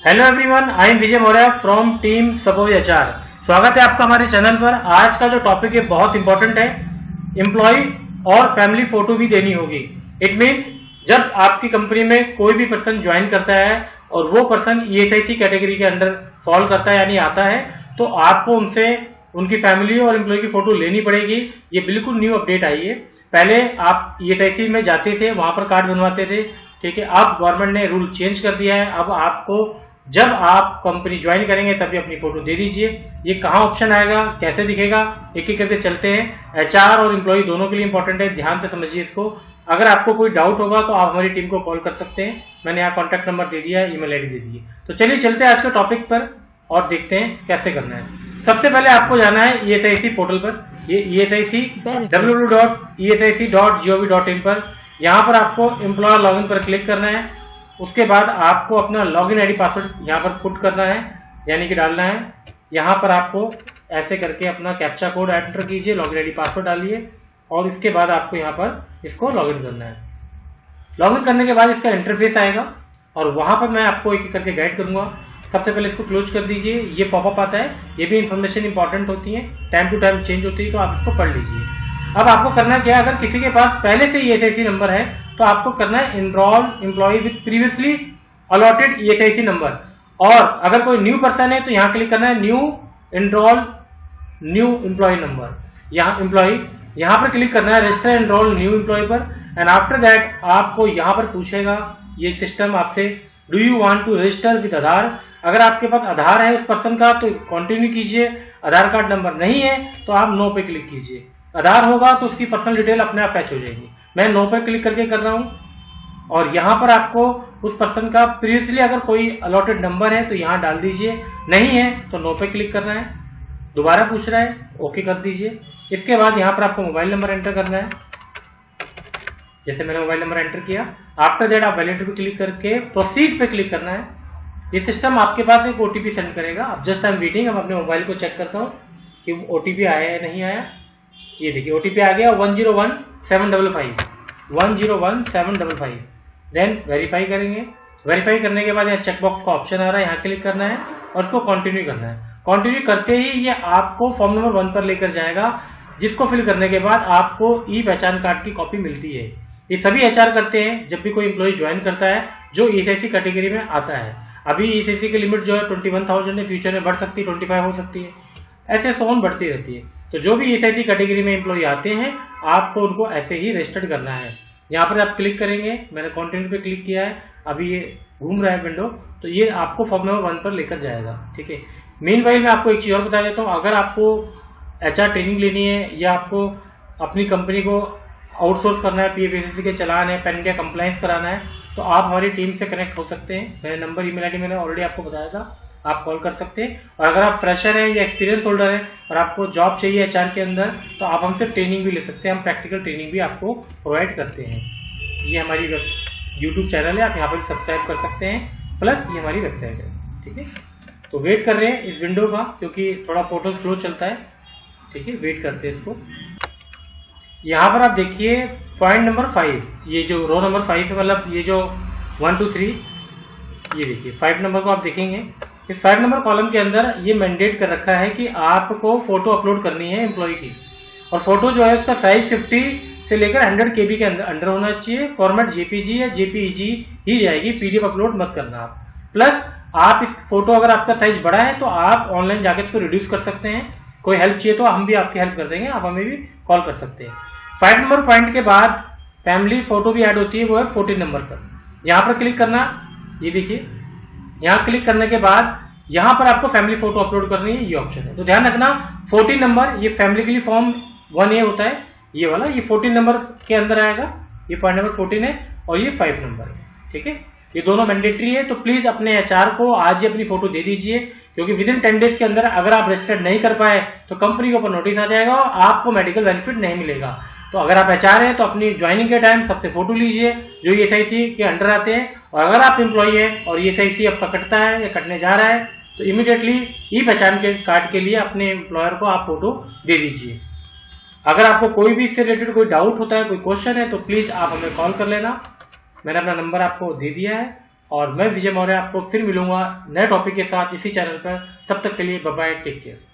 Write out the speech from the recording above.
Hello everyone, I am Vijay Maurya from team suppose HR. स्वागत है आपका हमारे चैनल पर। आज का जो टॉपिक है बहुत इंपॉर्टेंट है। एम्प्लॉय और फैमिली फोटो भी देनी होगी। इट मीन्स जब आपकी कंपनी में कोई भी पर्सन ज्वाइन करता है और वो पर्सन ईएसआईसी कैटेगरी के अंडर फॉल करता है यानी आता है, तो आपको उनसे उनकी फैमिली और एम्प्लॉय की फोटो लेनी पड़ेगी। ये बिल्कुल न्यू अपडेट आई है। पहले आप ईएसआईसी में जाते थे, वहां पर कार्ड बनवाते थे, ठीक है। अब गवर्नमेंट ने रूल चेंज कर दिया है। अब आपको जब आप कंपनी ज्वाइन करेंगे तभी अपनी फोटो दे दीजिए। ये कहाँ ऑप्शन आएगा, कैसे दिखेगा, एक एक करके चलते हैं। एचआर और एम्प्लॉय दोनों के लिए इंपॉर्टेंट है, ध्यान से समझिए इसको। अगर आपको कोई डाउट होगा तो आप हमारी टीम को कॉल कर सकते हैं। मैंने यहाँ कॉन्टैक्ट नंबर दे दिया है, ईमेल आईडी दे दी है। तो चलिए चलते हैं आज के टॉपिक पर और देखते हैं कैसे करना है। सबसे पहले आपको जाना है ईएसआईसी पोर्टल पर। ये ईएसआईसी www.esaic.gov.in पर, यहाँ पर आपको एम्प्लॉयर लॉगिन पर क्लिक करना है। उसके बाद आपको अपना लॉगिन आईडी पासवर्ड यहाँ पर पुट करना है, यानी कि डालना है। यहाँ पर आपको ऐसे करके अपना कैप्चा कोड एंटर कीजिए, लॉगिन आईडी पासवर्ड डालिए और इसके बाद आपको यहाँ पर इसको लॉगिन करना है। लॉगिन करने के बाद इसका इंटरफेस आएगा और वहां पर मैं आपको एक एक करके गाइड करूंगा। सबसे पहले इसको क्लोज कर दीजिए। ये पॉपअप आता है, ये भी इंफॉर्मेशन इंपॉर्टेंट होती है, टाइम टू टाइम चेंज होती है, तो आप इसको पढ़ लीजिए। अब आपको करना क्या है, अगर किसी के पास पहले से ईएसआईसी नंबर है तो आपको करना है enrol employ with previously allotted ESIC number. और अगर कोई न्यू पर्सन है तो यहाँ क्लिक करना है new enrol new employee number. यहाँ पर क्लिक करना है रजिस्टर एनरोल न्यू एम्प्लॉय पर। एंड आफ्टर दैट आपको यहाँ पर पूछेगा ये सिस्टम आपसे, do you want to register with Aadhaar. अगर आपके पास आधार है उस पर्सन का तो कंटिन्यू कीजिए, आधार कार्ड नंबर नहीं है तो आप नो पे क्लिक कीजिए। आधार होगा तो उसकी पर्सनल डिटेल अपने आप फैच हो जाएगी। मैं नो पे क्लिक करके कर रहा हूं। और यहाँ पर आपको उस पर्सन का प्रीवियसली अगर कोई अलॉटेड नंबर है तो यहाँ डाल दीजिए, नहीं है तो नो पे क्लिक करना है। दोबारा पूछ रहा है, ओके कर दीजिए। इसके बाद यहाँ पर आपको मोबाइल नंबर एंटर करना है, जैसे मैंने मोबाइल नंबर एंटर किया। आफ्टर दैट आप वैलिडेट पे क्लिक करके प्रोसीड पे क्लिक करना है। ये सिस्टम आपके पास एक ओटीपी सेंड करेगा। अब जस्ट आई एम वेटिंग। अब अपने मोबाइल को चेक करता हूँ कि ओटीपी आया या नहीं आया। ये देखिए ओटीपी आ गया 101755 101755। देन वेरीफाई करेंगे। वेरीफाई करने के बाद यहाँ चेकबॉक्स का ऑप्शन आ रहा है, यहाँ क्लिक करना है और उसको कंटिन्यू करना है। कंटिन्यू करते ही ये आपको फॉर्म नंबर 1 पर लेकर जाएगा, जिसको फिल करने के बाद आपको ई पहचान कार्ड की कॉपी मिलती है। ये सभी एचआर करते हैं जब भी कोई एम्प्लॉय ज्वाइन करता है जो ईएसआईसी कैटेगरी में आता है। अभी ईएसआईसी की लिमिट जो है 21,000 है, फ्यूचर में बढ़ सकती है, 25 हो सकती है, ऐसे सोन बढ़ती रहती है। तो जो भी ईएसआईसी कैटेगरी में एम्प्लॉय आते हैं आपको उनको ऐसे ही रजिस्टर्ड करना है। यहाँ पर आप क्लिक करेंगे, मैंने कंटिन्यू पे क्लिक किया है, अभी ये घूम रहा है विंडो, तो ये आपको फॉर्म नंबर 1 पर लेकर जाएगा, ठीक है। मीनवाइल मैं आपको एक चीज और बता देता हूँ, अगर आपको एचआर ट्रेनिंग लेनी है या आपको अपनी कंपनी को आउटसोर्स करना है, पीएफएससी के चलान है, पैन इंडिया कंप्लायंस कराना है, तो आप हमारी टीम से कनेक्ट हो सकते हैं। मेरा नंबर ईमेल आईडी मैंने ऑलरेडी आपको बताया था, आप कॉल कर सकते हैं। और अगर आप फ्रेशर हैं या एक्सपीरियंस होल्डर हैं और आपको जॉब चाहिए एचआर के अंदर, तो आप हमसे ट्रेनिंग भी ले सकते हैं। हम प्रैक्टिकल ट्रेनिंग भी आपको प्रोवाइड करते हैं। ये हमारी यूट्यूब चैनल है, आप यहाँ पर सब्सक्राइब कर सकते हैं, प्लस ये हमारी वेबसाइट है, ठीक है। तो वेट कर रहे हैं इस विंडो का, क्योंकि थोड़ा पोर्टल स्लो चलता है, ठीक है। वेट करते हैं इसको। यहाँ पर आप देखिए पॉइंट नंबर 5, ये जो रो नंबर 5 है, मतलब ये जो 1 2 3, ये देखिए 5 नंबर को आप देखेंगे। इस 5 नंबर कॉलम के अंदर ये मैंडेट कर रखा है कि आपको फोटो अपलोड करनी है एम्प्लॉय की, और फोटो जो है उसका साइज 50 से लेकर 100 KB के अंदर होना चाहिए। फॉर्मेट जेपीजी या जेपीईजी ही जाएगी, पीडीएफ अपलोड मत करना आप। प्लस आप इस फोटो अगर आपका साइज बड़ा है तो आप ऑनलाइन जाकर इसको रिड्यूस कर सकते हैं। कोई हेल्प चाहिए तो हम भी आपकी हेल्प कर देंगे, आप हमें भी कॉल कर सकते हैं। 5 नंबर पॉइंट के बाद फैमिली फोटो भी ऐड होती है, वो है 14 नंबर पर। यहाँ पर क्लिक करना, ये देखिए यहाँ क्लिक करने के बाद यहाँ पर आपको फैमिली फोटो अपलोड करनी है, ये ऑप्शन है। तो ध्यान रखना 14 नंबर ये फैमिली के लिए फॉर्म 1A होता है, ये वाला, ये 14 नंबर के अंदर आएगा। ये पॉइंट नंबर 14 है और ये 5 नंबर है, ठीक है। ये दोनों मैंडेटरी है, तो प्लीज अपने एचआर को आज ही अपनी फोटो दे दीजिए, क्योंकि विद इन 10 डेज के अंदर अगर आप रजिस्टर्ड नहीं कर पाए तो कंपनी के ऊपर नोटिस आ जाएगा और आपको मेडिकल बेनिफिट नहीं मिलेगा। तो अगर आप एचआर हैं तो अपनी ज्वाइनिंग के टाइम सबसे फोटो लीजिए जो ईएसआईसी के अंडर आते हैं। और अगर आप एम्प्लॉय है और ईएसआईसी अब कटता है या कटने जा रहा है तो इमीडिएटली ई पहचान के कार्ड के लिए अपने एम्प्लॉयर को आप फोटो दे दीजिए। अगर आपको कोई भी इससे रिलेटेड कोई डाउट होता है, कोई क्वेश्चन है, तो प्लीज आप हमें कॉल कर लेना। मैंने अपना नंबर आपको दे दिया है, और मैं विजय मौर्य आपको फिर मिलूंगा नए टॉपिक के साथ इसी चैनल पर। तब तक के लिए बाय बाय, टेक केयर।